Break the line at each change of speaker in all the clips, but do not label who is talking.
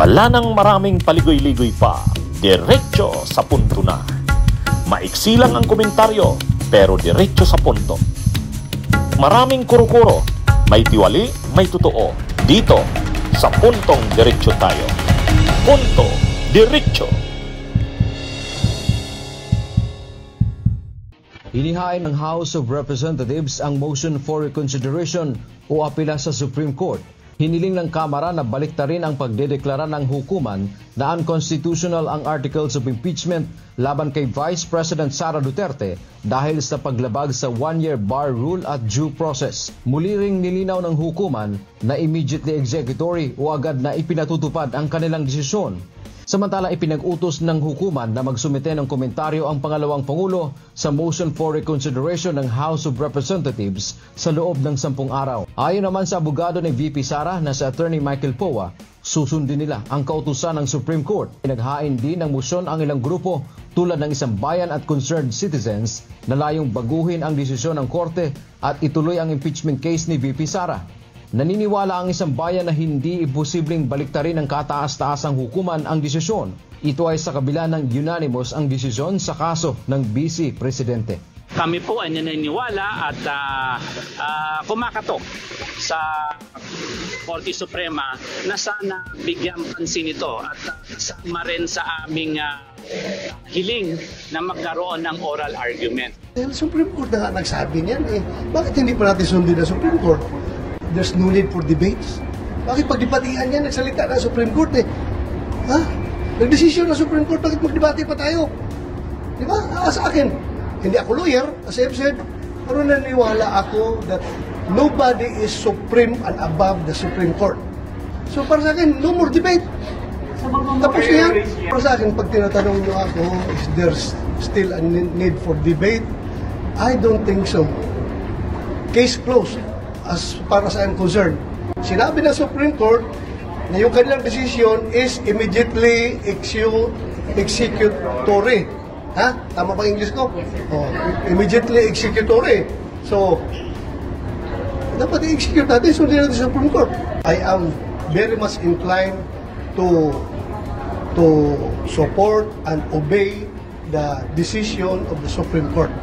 Wala nang maraming paligoy-ligoy pa, diretso sa punto na. Maiksi lang ang komentaryo, pero diretso sa punto. Maraming kuro-kuro, may tiwali, may totoo. Dito, sa Puntong Diretso tayo. Punto Diretso.
Inihain ng House of Representatives ang motion for reconsideration o apela sa Supreme Court. Hiniling ng Kamara na baliktarin ang pagdedeklara ng hukuman na unconstitutional ang articles of impeachment laban kay Vice President Sara Duterte dahil sa paglabag sa one-year bar rule at due process. Muli ring nilinaw ng hukuman na immediately executory o agad na ipinatutupad ang kanilang desisyon. Samantala, ipinag-utos ng hukuman na magsumite ng komentaryo ang pangalawang Pangulo sa motion for reconsideration ng House of Representatives sa loob ng 10 araw. Ayon naman sa abogado ni VP Sara na si Attorney Michael Poa, susundin nila ang kautusan ng Supreme Court. Pinaghain din ng motion ang ilang grupo tulad ng Isang Bayan at Concerned Citizens na layong baguhin ang desisyon ng Korte at ituloy ang impeachment case ni VP Sara. Naniniwala ang Isang Bayan na hindi imposibleng baliktarin ng kataas-taasang hukuman ang desisyon. Ito ay sa kabila ng unanimous ang desisyon sa kaso ng Vice Presidente.
Kami po ay naniniwala at kumakatok sa Korte Suprema na sana bigyan pansin ito at kasama rin sa aming hiling na magkaroon ng oral argument.
Supreme Court na nga nagsabi niyan bakit hindi pa natin sundin ang Supreme Court? There's no need for debates. Bakit pagdebatihan yan, nagsalita na Supreme Court Ha? Nagdesisyon ng Supreme Court, bakit magdebate pa tayo? Di ba? Sa akin, hindi ako lawyer, as I've said, pero naniniwala ako that nobody is supreme and above the Supreme Court. So para sa akin, no more debate. Tapos na yan. Para sa akin, pag tinatanong nyo ako, is there still a need for debate? I don't think so. Case closed. As far as I'm concerned, sinabi ng Supreme Court na yung kanilang decision is immediately executory. Ha? Tama ba English ko?
Yes, sir.
Immediately executory. So, dapat i-execute natin, sundin natin sa Supreme Court. I am very much inclined to support and obey the decision of the Supreme Court.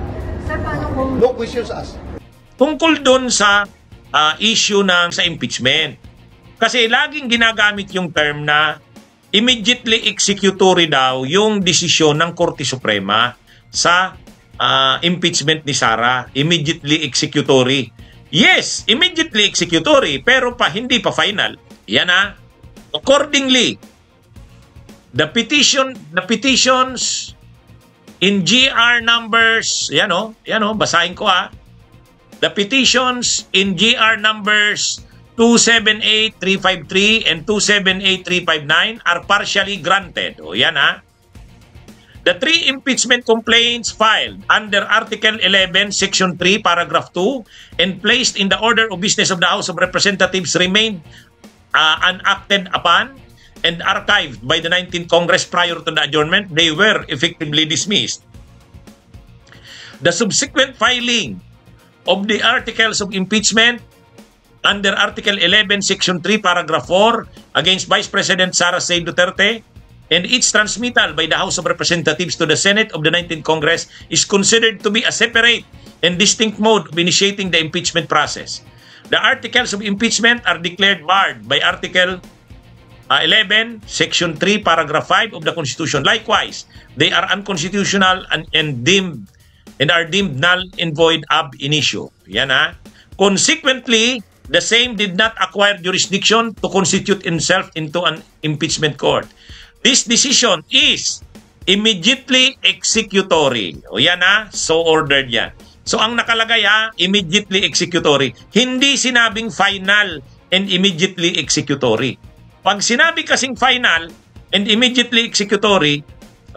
Sir, paano kung...
No questions asked.
Tungkol doon sa issue sa impeachment. Kasi laging ginagamit yung term na immediately executory daw yung desisyon ng Korte Suprema sa impeachment ni Sara. Immediately executory. Yes, immediately executory, pero hindi pa final. Yan Accordingly, the petitions in GR numbers, basahin ko The petitions in GR numbers 278353 and 278359 are partially granted. O yan The 3 impeachment complaints filed under Article 11, Section 3, Paragraph 2 and placed in the order of business of the House of Representatives remained unacted upon and archived by the 19th Congress prior to the adjournment. They were effectively dismissed. The subsequent filing of the articles of impeachment under Article 11, Section 3, Paragraph 4 against Vice President Sara C. Duterte and its transmittal by the House of Representatives to the Senate of the 19th Congress is considered to be a separate and distinct mode of initiating the impeachment process. The articles of impeachment are declared barred by Article 11, Section 3, Paragraph 5 of the Constitution. Likewise, they are unconstitutional and are deemed null and void ab initio. Yan Consequently, the same did not acquire jurisdiction to constitute himself into an impeachment court. This decision is immediately executory. O yan so ordered yan. So ang nakalagay immediately executory. Hindi sinabing final and immediately executory. Pag sinabi kasing final and immediately executory,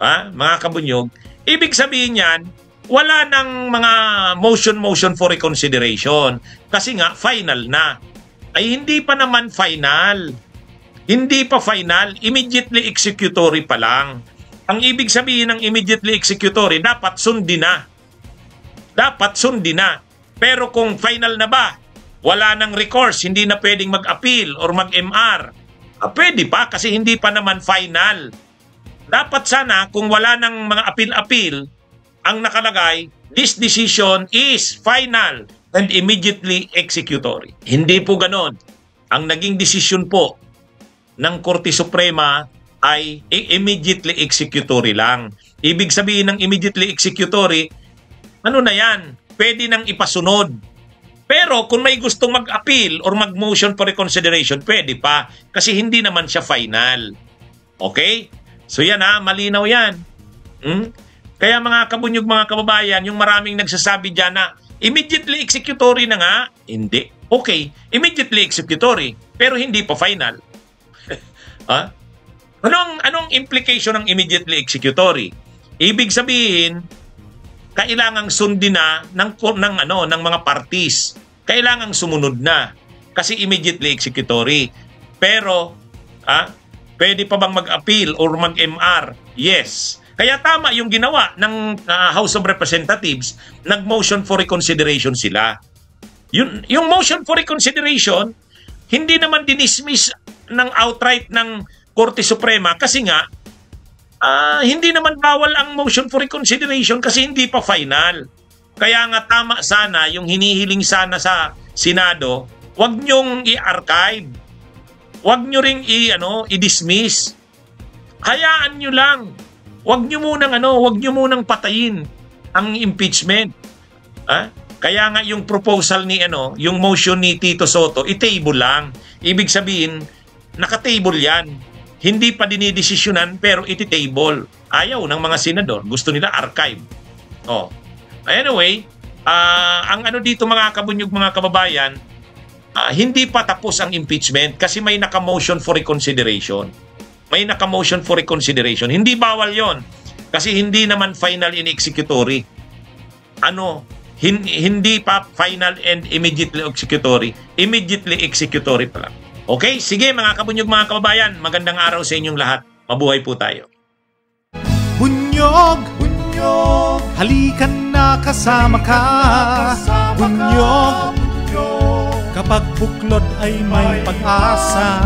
mga kabunyog, ibig sabihin yan, wala nang mga motion for reconsideration. Kasi final na. Ay hindi pa naman final. Hindi pa final, immediately executory pa lang. Ang ibig sabihin ng immediately executory, dapat sundin na. Dapat sundin na. Pero kung final na ba, wala nang recourse, hindi na pwedeng mag-appeal or mag-MR, Pwede pa kasi hindi pa naman final. Dapat sana kung wala ng mga appeal-appeal, ang nakalagay, this decision is final and immediately executory. Hindi po ganon. Ang naging desisyon po ng Korte Suprema ay immediately executory lang. Ibig sabihin ng immediately executory, ano na yan? Pwede nang ipasunod. Pero kung may gustong mag-appeal or mag-motion for reconsideration, pwede pa. Kasi hindi naman siya final. Okay? So yan malinaw yan. Kaya mga kabunyog, mga kababayan, yung maraming nagsasabi dyan na immediately executory na nga, hindi. Okay, immediately executory, pero hindi pa final. Anong implication ng immediately executory? Ibig sabihin, kailangang sundin na ng mga parties. Kailangang sumunod na kasi immediately executory. Pero pwede pa bang mag-appeal or mag-MR? Yes. Kaya tama yung ginawa ng House of Representatives, nag-motion for reconsideration sila. Yung motion for reconsideration, hindi naman dinismiss ng outright ng Korte Suprema kasi nga, hindi naman bawal ang motion for reconsideration kasi hindi pa final. Kaya nga tama sana yung hinihiling sana sa Senado, wag nyong i-archive. Wag nyo ring i-dismiss. Hayaan nyo lang. Wag nyo munang patayin ang impeachment. Kaya nga yung proposal ni yung motion ni Tito Soto, i-table lang. Ibig sabihin, naka-table 'yan. Hindi pa dinidesisyonan pero iti-table. Ayaw ng mga senador, gusto nila archive. Anyway, ang dito mga kabunyog, mga kababayan, hindi pa tapos ang impeachment kasi may naka-motion for reconsideration. May naka-motion for reconsideration. Hindi bawal 'yon kasi hindi naman final in executory. Hindi pa final and immediately executory. Immediately executory pa lang. Okay? Sige mga kabunyog, mga kababayan, magandang araw sa inyong lahat. Mabuhay po tayo.
Bunyog, bunyog, halikan na kasama ka. Bunyog, kapag buklod ay may pag-asa.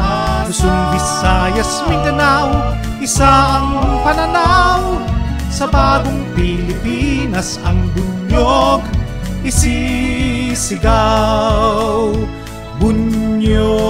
Luzon, Visayas, Mindanao, isa ang pananaw. Sa bagong Pilipinas ang bunyog isisigaw. Bunyog.